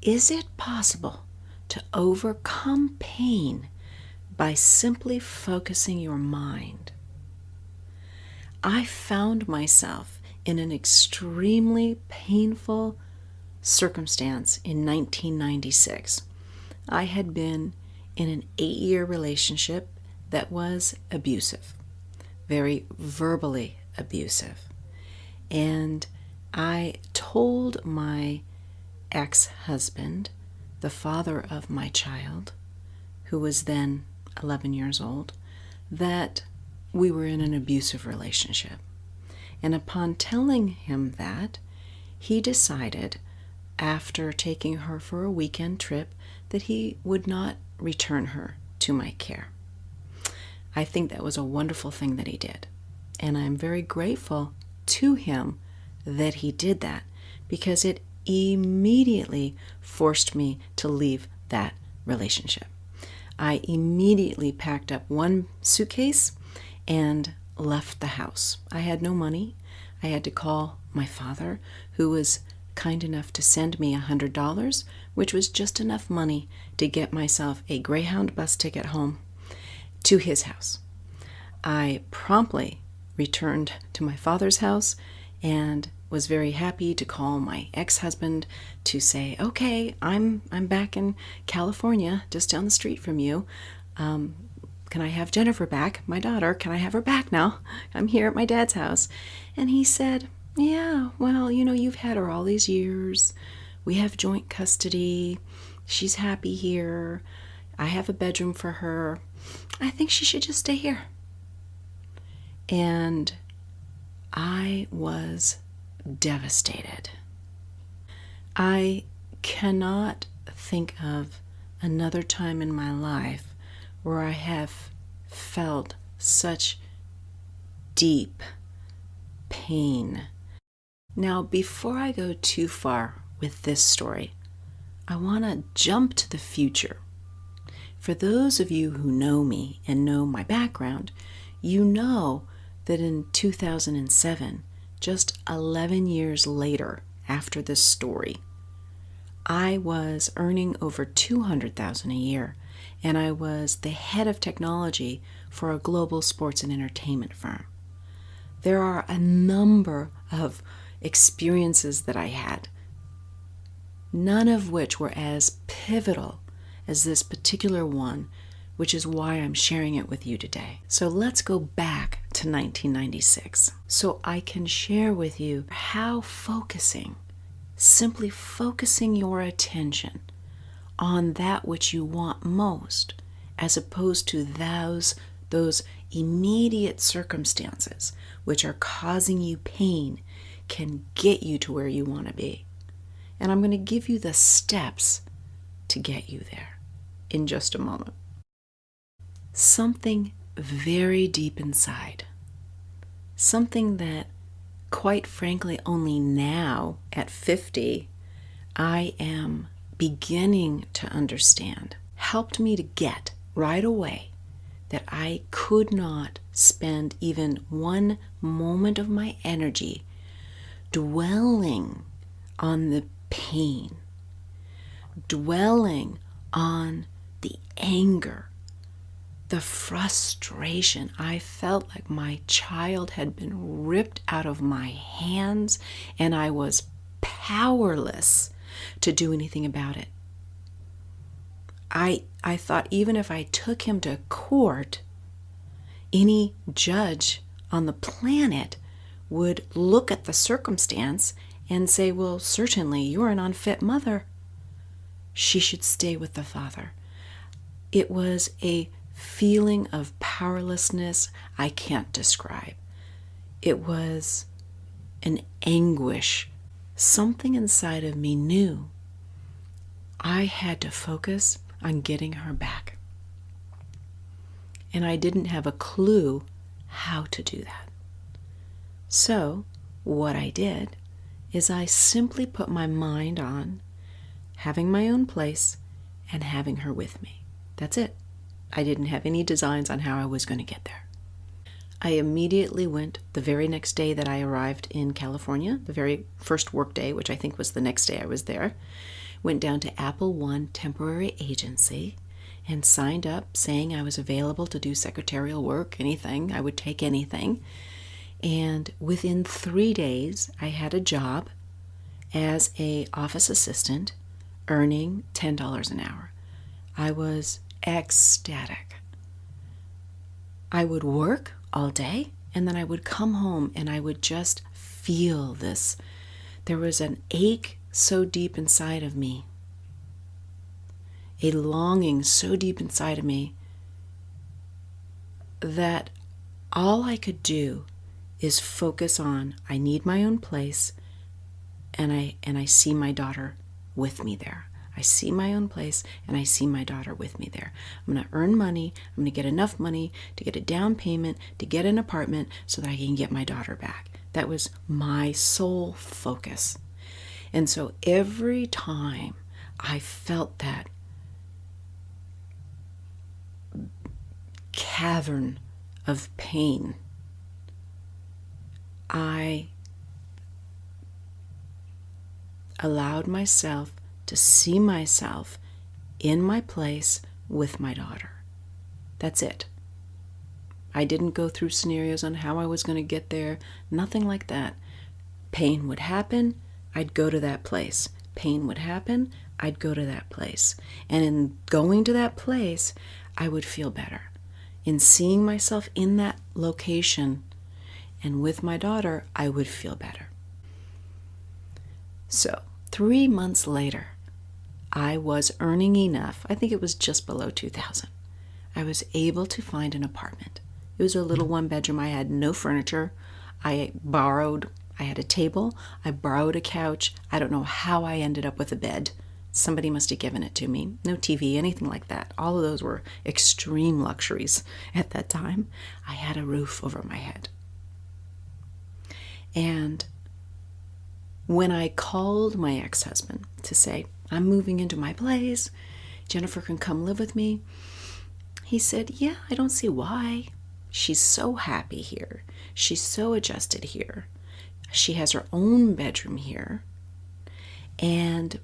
Is it possible to overcome pain by simply focusing your mind? I found myself in an extremely painful circumstance in 1996. I had been in an 8-year relationship that was abusive, very verbally abusive. And I told my ex-husband, the father of my child, who was then 11 years old, that we were in an abusive relationship. And upon telling him that, he decided, after taking her for a weekend trip, that he would not return her to my care. I think that was a wonderful thing that he did. And I'm very grateful to him that he did that, because it immediately forced me to leave that relationship. I immediately packed up one suitcase and left the house. I had no money. I had to call my father, who was kind enough to send me $100, which was just enough money to get myself a Greyhound bus ticket home to his house. I promptly returned to my father's house and was very happy to call my ex-husband to say, okay, I'm back in California, just down the street from you. Can I have Jennifer back, my daughter? Can I have her back now? I'm here at my dad's house. And he said, yeah, well, you've had her all these years. We have joint custody. She's happy here. I have a bedroom for her. I think she should just stay here. And I was devastated. I cannot think of another time in my life where I have felt such deep pain. Now, before I go too far with this story, I want to jump to the future. For those of you who know me and know my background, you know that in 2007, just 11 years later after this story, I was earning over $200,000 a year, and I was the head of technology for a global sports and entertainment firm. There are a number of experiences that I had, none of which were as pivotal as this particular one, which is why I'm sharing it with you today. So let's go back to 1996 so I can share with you how simply focusing your attention on that which you want most, as opposed to those immediate circumstances which are causing you pain, can get you to where you want to be. And I'm going to give you the steps to get you there in just a moment. Something very deep inside, something that, quite frankly, only now at 50, I am beginning to understand, helped me to get right away that I could not spend even one moment of my energy dwelling on the pain, dwelling on the anger, the frustration. I felt like my child had been ripped out of my hands and I was powerless to do anything about it. I thought even if I took him to court, any judge on the planet would look at the circumstance and say, well, certainly you're an unfit mother. She should stay with the father. It was a feeling of powerlessness I can't describe. It was an anguish. Something inside of me knew I had to focus on getting her back. And I didn't have a clue how to do that. So what I did is I simply put my mind on having my own place and having her with me. That's it. I didn't have any designs on how I was going to get there. I immediately went the very next day that I arrived in California, the very first work day, which I think was the next day I was there, went down to Apple One Temporary Agency and signed up saying I was available to do secretarial work, anything. I would take anything. And within 3 days, I had a job as an office assistant earning $10 an hour. I was ecstatic. I would work all day, and then I would come home and I would just feel this. There was an ache so deep inside of me, a longing so deep inside of me, that all I could do is focus on, I need my own place, and I see my daughter with me there. I see my own place, and I see my daughter with me there. I'm going to earn money. I'm going to get enough money to get a down payment, to get an apartment, so that I can get my daughter back. That was my sole focus. And so every time I felt that cavern of pain, I allowed myself to see myself in my place with my daughter. That's it. I didn't go through scenarios on how I was going to get there, nothing like that. Pain would happen, I'd go to that place. Pain would happen, I'd go to that place. And in going to that place, I would feel better. In seeing myself in that location and with my daughter, I would feel better. So 3 months later, I was earning enough. I think it was just below $2,000. I was able to find an apartment. It was a little 1-bedroom. I had no furniture. I had a table. I borrowed a couch. I don't know how I ended up with a bed. Somebody must have given it to me. No TV, anything like that. All of those were extreme luxuries at that time. I had a roof over my head. And when I called my ex-husband to say, I'm moving into my place, Jennifer can come live with me, he said, yeah, I don't see why. She's so happy here. She's so adjusted here. She has her own bedroom here. And,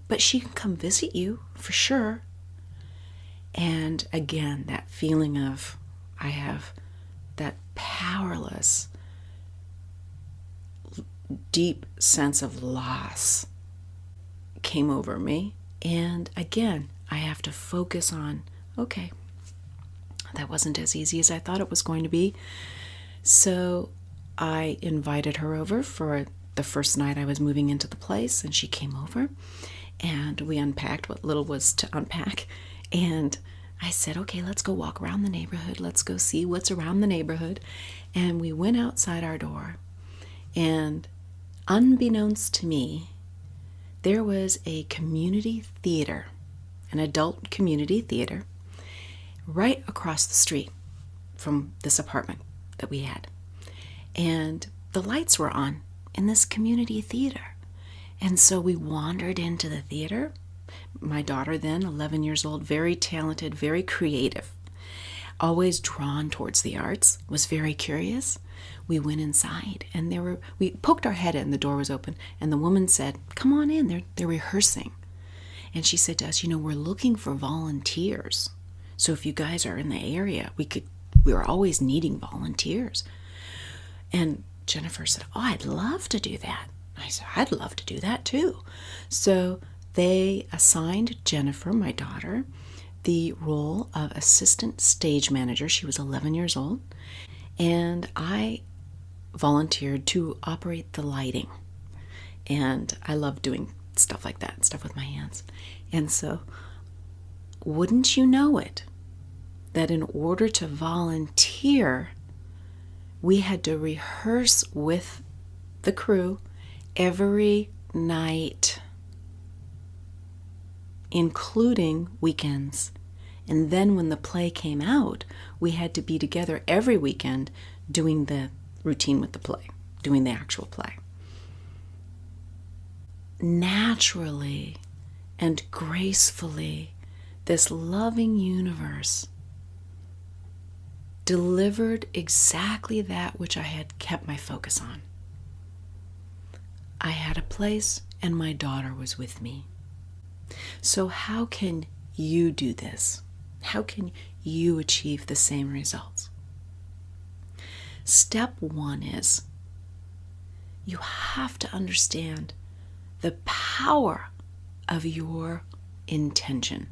but she can come visit you for sure. And again, that feeling of I have that powerless, deep sense of loss came over me. And again, I have to focus on, okay, that wasn't as easy as I thought it was going to be. So I invited her over for the first night I was moving into the place, and she came over and we unpacked what little was to unpack. And I said, okay, let's go walk around the neighborhood. Let's go see what's around the neighborhood. And we went outside our door, and unbeknownst to me, there was a community theater, an adult community theater, right across the street from this apartment that we had. And the lights were on in this community theater. And so we wandered into the theater. My daughter then, 11 years old, very talented, very creative, always drawn towards the arts, was very curious. We went inside, and we poked our head in, the door was open, and the woman said, come on in, they're rehearsing. And she said to us, we're looking for volunteers. So if you guys are in the area, we were always needing volunteers. And Jennifer said, oh, I'd love to do that. I said, I'd love to do that too. So they assigned Jennifer, my daughter, the role of assistant stage manager. She was 11 years old. And I volunteered to operate the lighting. And I love doing stuff like that, stuff with my hands. And so, wouldn't you know it, that in order to volunteer, we had to rehearse with the crew every night, including weekends. And then when the play came out, we had to be together every weekend doing the routine with the play, doing the actual play. Naturally and gracefully, this loving universe delivered exactly that which I had kept my focus on. I had a place, and my daughter was with me. So how can you do this? How can you achieve the same results? Step one is you have to understand the power of your intention,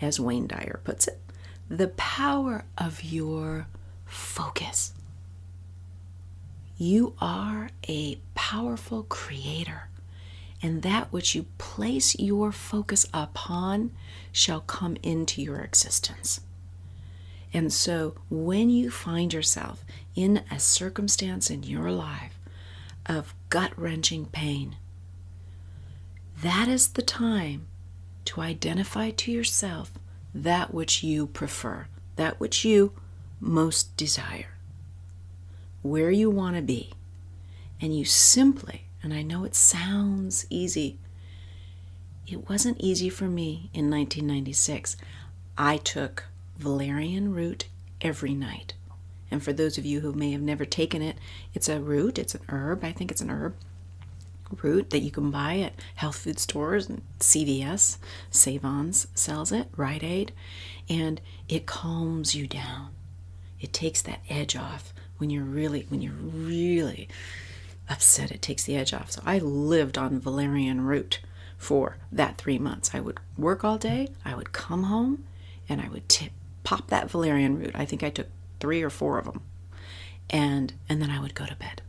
as Wayne Dyer puts it, the power of your focus. You are a powerful creator, and that which you place your focus upon shall come into your existence. And so when you find yourself in a circumstance in your life of gut-wrenching pain, that is the time to identify to yourself that which you prefer, that which you most desire, where you want to be. And you simply, and I know it sounds easy, it wasn't easy for me in 1996. I took valerian root every night. And for those of you who may have never taken it, it's a root, it's an herb, I think it's an herb root that you can buy at health food stores and CVS. Savon's sells it, Rite Aid, and it calms you down. It takes that edge off when you're really upset. It takes the edge off. So I lived on valerian root for that 3 months. I would work all day, I would come home, and I would pop that valerian root. I think I took 3 or 4 of them, and then I would go to bed.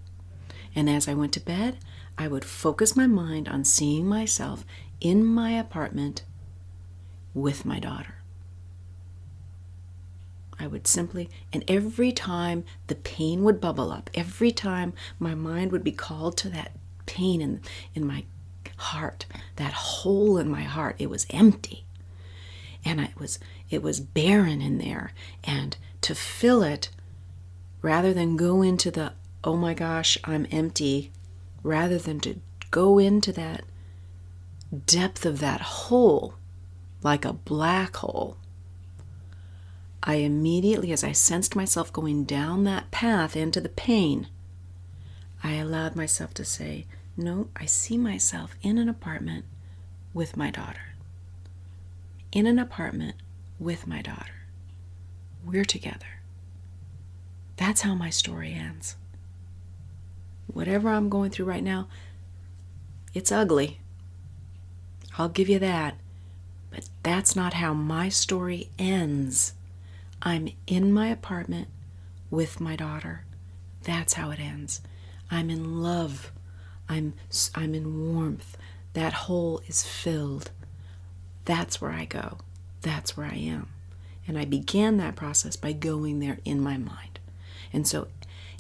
And as I went to bed, I would focus my mind on seeing myself in my apartment with my daughter. I would simply, and every time the pain would bubble up, every time my mind would be called to that pain in my heart, that hole in my heart, it was empty. And it was barren in there. And to fill it, rather than go into the, oh my gosh, I'm empty, rather than to go into that depth of that hole, like a black hole, I immediately, as I sensed myself going down that path into the pain, I allowed myself to say, no, I see myself in an apartment with my daughter. In an apartment with my daughter. We're together. That's how my story ends. Whatever I'm going through right now, it's ugly. I'll give you that. But that's not how my story ends. I'm in my apartment with my daughter. That's how it ends. I'm in love. I'm in warmth. That hole is filled. That's where I go. That's where I am. And I began that process by going there in my mind. And so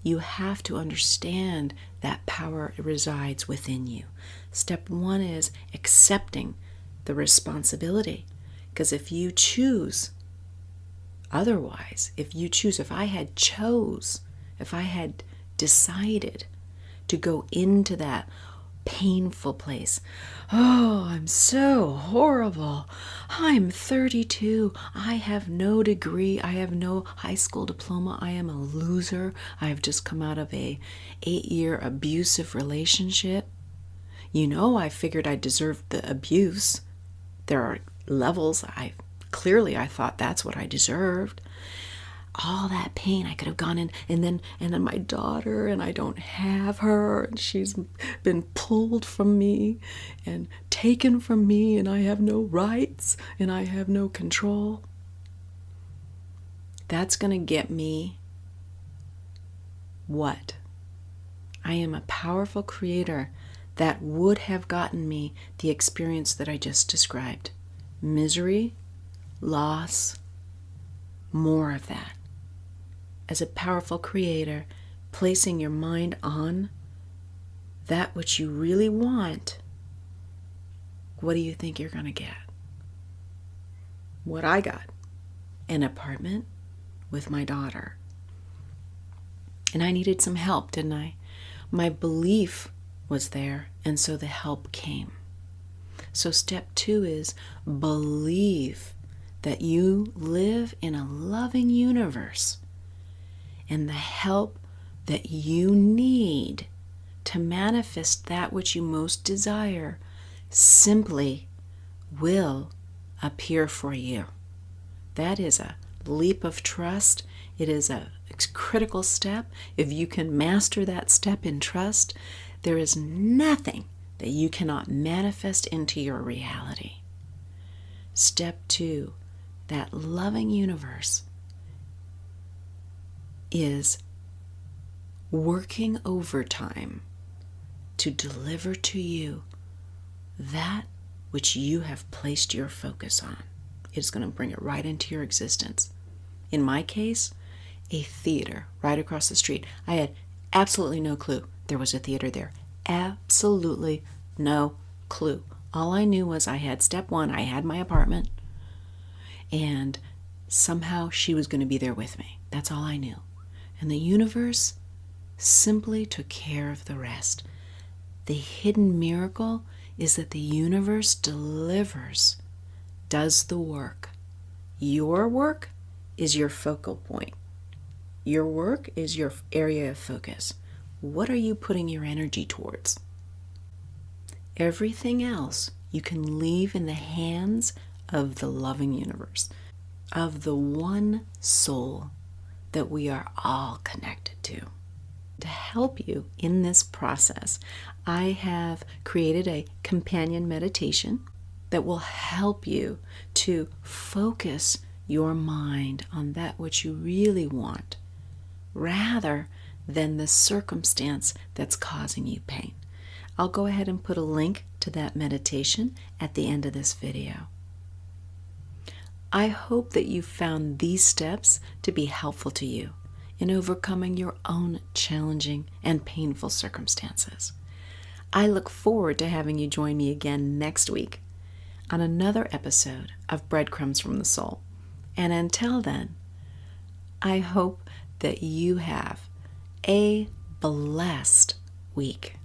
you have to understand that power resides within you. Step one is accepting the responsibility. Because if you choose otherwise, if I had decided to go into that painful place, oh, I'm so horrible, I'm 32, I have no degree, I have no high school diploma, I am a loser, I have just come out of a 8-year abusive relationship. I figured I deserved the abuse. There are levels. I thought that's what I deserved. All that pain, I could have gone in, and then my daughter, and I don't have her, and she's been pulled from me and taken from me, and I have no rights and I have no control. That's going to get me what? I am a powerful creator that would have gotten me the experience that I just described. Misery, loss, more of that. As a powerful creator, placing your mind on that which you really want, what do you think you're going to get? What I got? An apartment with my daughter. And I needed some help, didn't I? My belief was there, and so the help came. So step 2 is believe that you live in a loving universe, and the help that you need to manifest that which you most desire simply will appear for you. That is a leap of trust. It is a critical step. If you can master that step in trust, there is nothing that you cannot manifest into your reality. Step 2, that loving universe is working overtime to deliver to you that which you have placed your focus on. It's going to bring it right into your existence. In my case, a theater right across the street. I had absolutely no clue there was a theater there. Absolutely no clue. All I knew was I had step 1, I had my apartment, and somehow she was going to be there with me. That's all I knew. And the universe simply took care of the rest. The hidden miracle is that the universe delivers, does the work. Your work is your focal point. Your work is your area of focus. What are you putting your energy towards? Everything else you can leave in the hands of the loving universe, of the one soul that we are all connected to. To help you in this process, I have created a companion meditation that will help you to focus your mind on that which you really want, rather than the circumstance that's causing you pain. I'll go ahead and put a link to that meditation at the end of this video. I hope that you found these steps to be helpful to you in overcoming your own challenging and painful circumstances. I look forward to having you join me again next week on another episode of Breadcrumbs from the Soul. And until then, I hope that you have a blessed week.